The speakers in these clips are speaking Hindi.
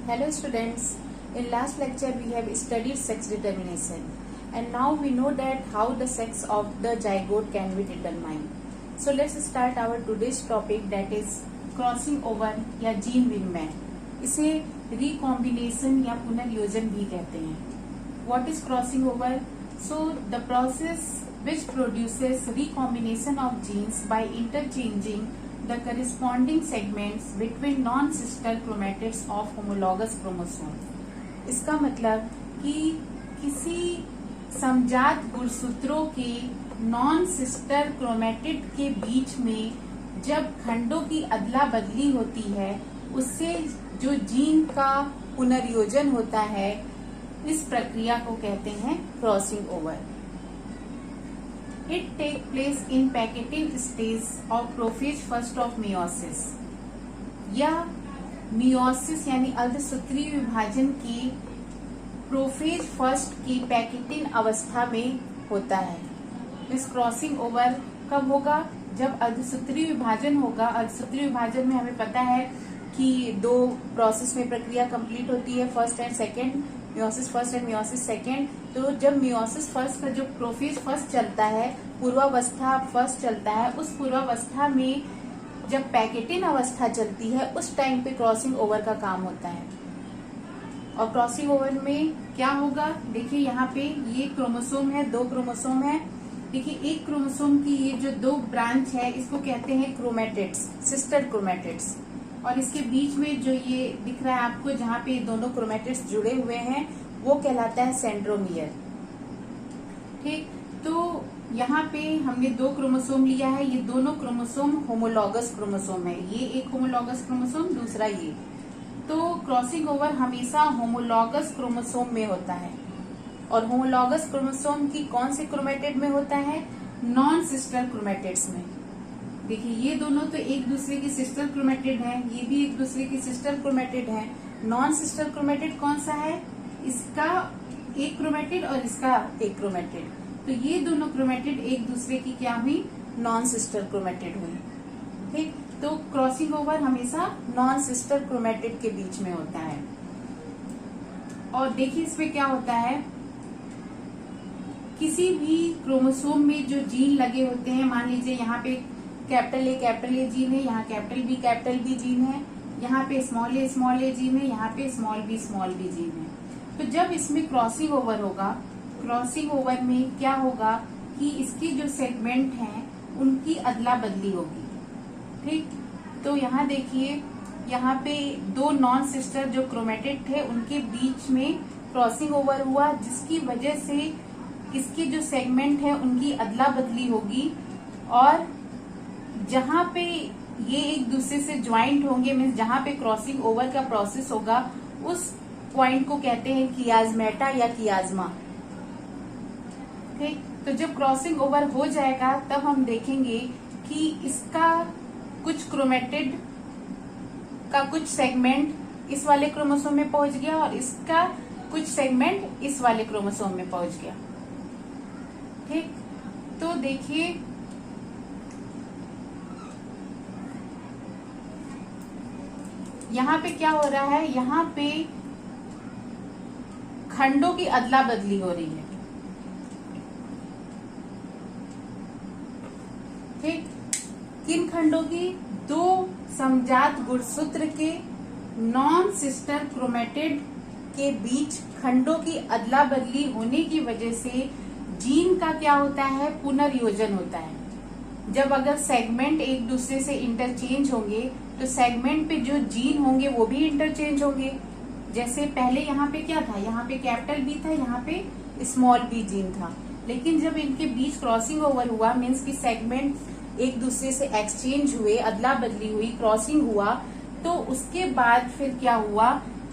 Hello students, in last lecture we have studied sex determination and now we know that how the sex of the zygote can be determined. So let's start our today's topic, that is crossing over या जीन विनिमय. इसे recombination या पुनर्योजन भी कहते हैं. What is crossing over? So the process which produces recombination of genes by interchanging the corresponding segments between non-sister chromatids of homologous chromosome. इसका मतलब कि किसी समजात गुणसूत्रों के नॉन सिस्टर क्रोमेटिड के बीच में जब खंडों की अदला बदली होती है, उससे जो जीन का पुनर्योजन होता है, इस प्रक्रिया को कहते हैं crossing over. It take place in packeting stage of prophase first of meiosis. या मियोसिस यानी अर्धसूत्रीय विभाजन की प्रोफेज फर्स्ट की पैकेटिंग अवस्था में होता है. इस क्रॉसिंग ओवर कब होगा? जब अर्धसूत्रीय विभाजन होगा. अर्धसूत्रीय विभाजन में हमें पता है कि दो प्रोसेस में प्रक्रिया कंप्लीट होती है, first and second, meiosis first and meiosis second. तो जब मियोसिस फर्स्ट का जो प्रोफेज फर्स्ट चलता है, पूर्वावस्था फर्स्ट चलता है, उस पूर्वावस्था में जब पैकेटिन अवस्था चलती है, उस टाइम पे क्रॉसिंग ओवर का काम होता है. और क्रॉसिंग ओवर में क्या होगा? देखिए यहाँ पे ये क्रोमोसोम है, दो क्रोमोसोम है. देखिए एक क्रोमोसोम की ये जो दो ब्रांच है, इसको कहते हैं क्रोमेटिड्स, सिस्टर क्रोमेटिड्स. और इसके बीच में जो ये दिख रहा है आपको, जहाँ पे दोनों क्रोमेटिड्स जुड़े हुए हैं, वो कहलाता है सेंट्रोमियर. ठीक, तो यहाँ पे हमने दो क्रोमोसोम लिया है. ये दोनों क्रोमोसोम होमोलॉगस क्रोमोसोम है. ये एक होमोलॉगस क्रोमोसोम, दूसरा ये. तो क्रॉसिंग ओवर हमेशा होमोलॉगस क्रोमोसोम में होता है. और होमोलॉगस क्रोमोसोम की कौन से क्रोमेटिड में होता है? नॉन सिस्टर क्रोमेटिड्स में. देखिए ये दोनों तो एक दूसरे की सिस्टर क्रोमेटिड हैं, ये भी एक दूसरे की सिस्टर क्रोमेटिड हैं. नॉन सिस्टर क्रोमेटिड कौन सा है? इसका एक क्रोमेटिड और इसका एक क्रोमेटिड. तो ये दोनों क्रोमेटिड एक दूसरे की क्या हुई? नॉन सिस्टर क्रोमेटिड हुई. ठीक, तो क्रॉसिंग ओवर हमेशा नॉन सिस्टर क्रोमेटिड के बीच में होता है. और देखिए इसमें क्या होता है, किसी भी क्रोमोसोम में जो जीन लगे होते हैं, मान लीजिए यहाँ पे कैपिटल ए जीन है, यहाँ कैपिटल बी जीन है, यहाँ पे स्मॉल ए जीन है, यहाँ पे स्मॉल बी जीन है. तो जब इसमें क्रॉसिंग ओवर होगा, क्रॉसिंग ओवर में क्या होगा कि इसके जो सेगमेंट हैं उनकी अदला बदली होगी. ठीक, तो यहाँ देखिए, यहाँ पे दो नॉन सिस्टर जो क्रोमेटिड थे, उनके बीच में क्रॉसिंग ओवर हुआ, जिसकी वजह से इसके जो सेगमेंट है उनकी अदला बदली होगी. और जहाँ पे ये एक दूसरे से ज्वाइंट होंगे, मीन्स जहाँ पे क्रॉसिंग ओवर का प्रोसेस होगा, उस पॉइंट को कहते हैं कियाज्मेटा या कियाज्मा. ठीक, तो जब क्रॉसिंग ओवर हो जाएगा तब हम देखेंगे कि इसका कुछ क्रोमेटिड का कुछ सेगमेंट इस वाले क्रोमोसोम में पहुंच गया और इसका कुछ सेगमेंट इस वाले क्रोमोसोम में पहुंच गया. ठीक, तो देखिए यहाँ पे क्या हो रहा है, यहाँ पे खंडों की अदला बदली हो रही है. ठीक, किन खंडों की? दो समजात गुणसूत्र के नॉन सिस्टर क्रोमेटिड के बीच खंडों की अदला बदली होने की वजह से जीन का क्या होता है? पुनर्योजन होता है. जब अगर सेगमेंट एक दूसरे से इंटरचेंज होंगे, तो सेगमेंट पे जो जीन होंगे वो भी इंटरचेंज होंगे. जैसे पहले यहाँ पे क्या था? यहाँ पे कैपिटल बी था, यहाँ पे स्मॉल बी जीन था. लेकिन जब इनके बीच क्रॉसिंग ओवर हुआ, मीन्स की सेगमेंट एक दूसरे से एक्सचेंज हुए, अदला बदली हुई, क्रॉसिंग हुआ, तो उसके बाद फिर क्या हुआ,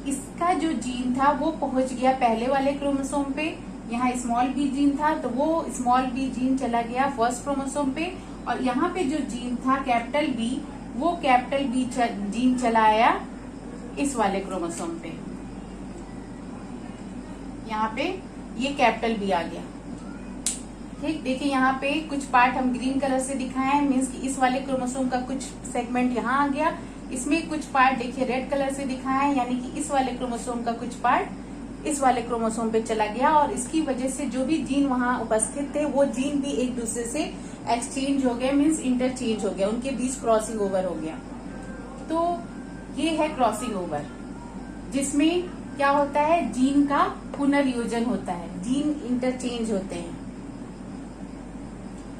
इसका जो जीन था वो पहुंच गया पहले वाले क्रोमोसोम पे. यहाँ स्मॉल बी जीन था, तो वो स्मॉल बी जीन चला गया फर्स्ट क्रोमोसोम पे. और यहाँ पे जो जीन था कैपिटल बी, वो कैपिटल बी जीन चला आया इस वाले क्रोमोसोम पे. यहाँ पे ये कैपिटल बी आ गया. ठीक, देखिए यहाँ पे कुछ पार्ट हम ग्रीन कलर से दिखाए हैं, मीन्स कि इस वाले क्रोमोसोम का कुछ सेगमेंट यहाँ आ गया, इसमें कुछ पार्ट देखिए रेड कलर से दिखा है, यानी कि इस वाले क्रोमोसोम का कुछ पार्ट इस वाले क्रोमोसोम पे चला गया और इसकी वजह से जो भी जीन वहां उपस्थित थे वो जीन भी एक दूसरे से एक्सचेंज हो गया, मीन्स इंटरचेंज हो गया, उनके बीच क्रॉसिंग ओवर हो गया। तो ये है क्रॉसिंग ओवर, जिसमें क्या होता है, जीन का पुनर्योजन होता है, जीन इंटरचेंज होते हैं।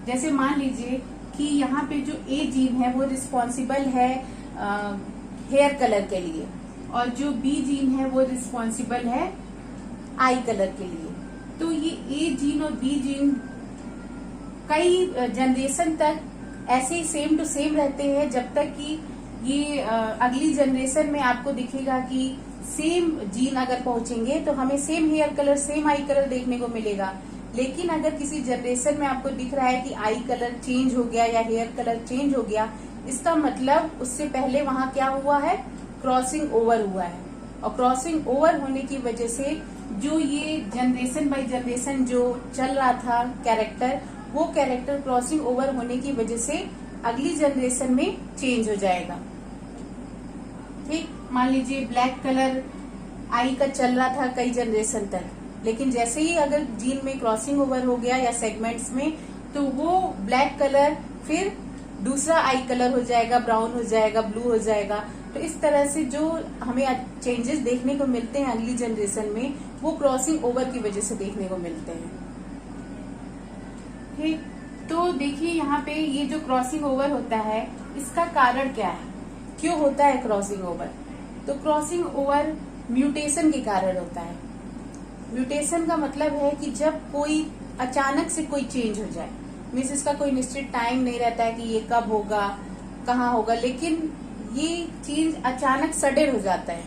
जैसे मान लीजिए कि यहाँ पे जो ए जीन है वो रिस्पॉन्सिबल है हेयर कलर के लिए और जो बी जीन है वो रिस्पॉन्सिबल है आई कलर के लिए। तो ये ए जीन और बी जीन कई जनरेशन तक ऐसे ही सेम टू सेम रहते हैं, जब तक कि ये अगली जनरेशन में आपको दिखेगा कि सेम जीन अगर पहुंचेंगे तो हमें same here colour, same I colour देखने को मिलेगा। लेकिन अगर किसी जनरेशन में आपको दिख रहा है कि आई कलर चेंज हो गया या हेयर कलर चेंज हो गया, इसका मतलब उससे पहले वहां क्या हुआ है, क्रॉसिंग ओवर हुआ है। और क्रॉसिंग ओवर होने की वजह से जो ये जनरेशन बाय जनरेशन जो चल रहा था कैरेक्टर, वो कैरेक्टर क्रॉसिंग ओवर होने की वजह से अगली जनरेशन में चेंज हो जाएगा। ठीक, मान लीजिए ब्लैक कलर आई का चल रहा था कई जनरेशन तक, लेकिन जैसे ही अगर जीन में क्रॉसिंग ओवर हो गया या सेगमेंट्स में, तो वो ब्लैक कलर फिर दूसरा आई कलर हो जाएगा, ब्राउन हो जाएगा, ब्लू हो जाएगा। तो इस तरह से जो हमें चेंजेस देखने को मिलते हैं अगली जनरेशन में, वो क्रॉसिंग ओवर की वजह से देखने को मिलते हैं। ठीक, तो देखिए यहाँ पे ये जो क्रॉसिंग ओवर होता है, इसका कारण क्या है, क्यों होता है क्रॉसिंग ओवर? तो क्रॉसिंग ओवर म्यूटेशन के कारण होता है। म्यूटेशन का मतलब है कि जब कोई अचानक से कोई चेंज हो जाए, मीन्स इसका कोई निश्चित टाइम नहीं रहता है कि ये कब होगा, कहाँ होगा, लेकिन ये चेंज अचानक सडन हो जाता है,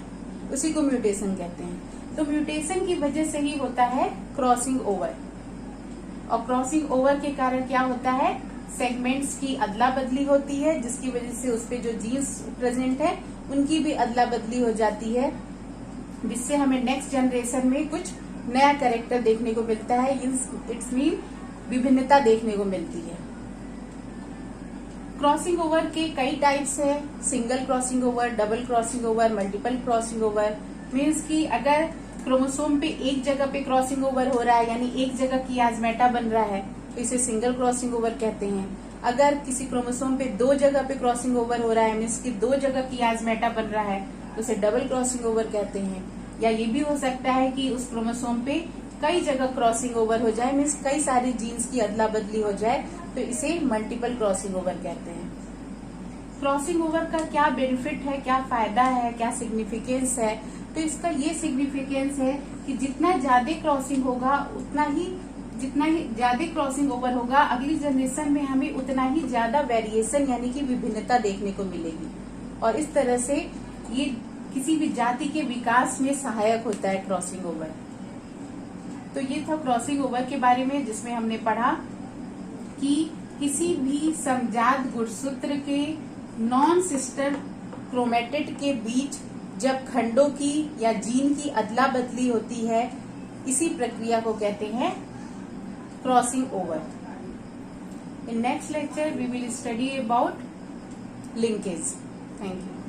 उसी को म्यूटेशन कहते हैं। तो म्यूटेशन की वजह से ही होता है क्रॉसिंग ओवर। और क्रॉसिंग ओवर के कारण क्या होता है, सेगमेंट्स की अदला बदली होती है, जिसकी वजह से उस पे जो जीन्स प्रेजेंट है उनकी भी अदला बदली हो जाती है, जिससे हमें नेक्स्ट जनरेशन में कुछ नया कैरेक्टर देखने को मिलता है। इट्स मीन विभिन्नता देखने को मिलती है। क्रॉसिंग ओवर के कई टाइप्स है, single crossing over, double crossing over, multiple crossing over. Means कि अगर क्रोमोसोम पे एक जगह पे क्रॉसिंग ओवर हो रहा है, यानी एक जगह की आजमेटा बन रहा है, तो इसे सिंगल क्रॉसिंग ओवर कहते हैं। अगर किसी क्रोमोसोम पे दो जगह पे क्रॉसिंग ओवर हो रहा है, मीन्स कि दो जगह की आजमेटा बन रहा है, तो उसे डबल क्रॉसिंग ओवर कहते हैं। या ये भी हो सकता है कि उस क्रोमोसोम पे कई जगह क्रॉसिंग ओवर हो जाए, मीन्स कई सारी जीन्स की अदला बदली हो जाए, तो इसे मल्टीपल क्रॉसिंग ओवर कहते हैं। क्रॉसिंग ओवर का क्या बेनिफिट है, क्या फायदा है, क्या सिग्निफिकेंस है? तो इसका ये सिग्निफिकेंस है कि जितना ज्यादा क्रॉसिंग होगा, जितना ही ज्यादा क्रॉसिंग ओवर होगा, अगली जनरेशन में हमें उतना ही ज्यादा वेरिएशन यानी कि विभिन्नता देखने को मिलेगी। और इस तरह से ये किसी भी जाति के विकास में सहायक होता है क्रॉसिंग ओवर। तो ये था क्रॉसिंग ओवर के बारे में, जिसमें हमने पढ़ा कि किसी भी समजात गुणसूत्र के नॉन सिस्टर क्रोमेटिड के बीच जब खंडों की या जीन की अदला बदली होती है, इसी प्रक्रिया को कहते हैं crossing over. In next lecture we will study about linkage. Thank you.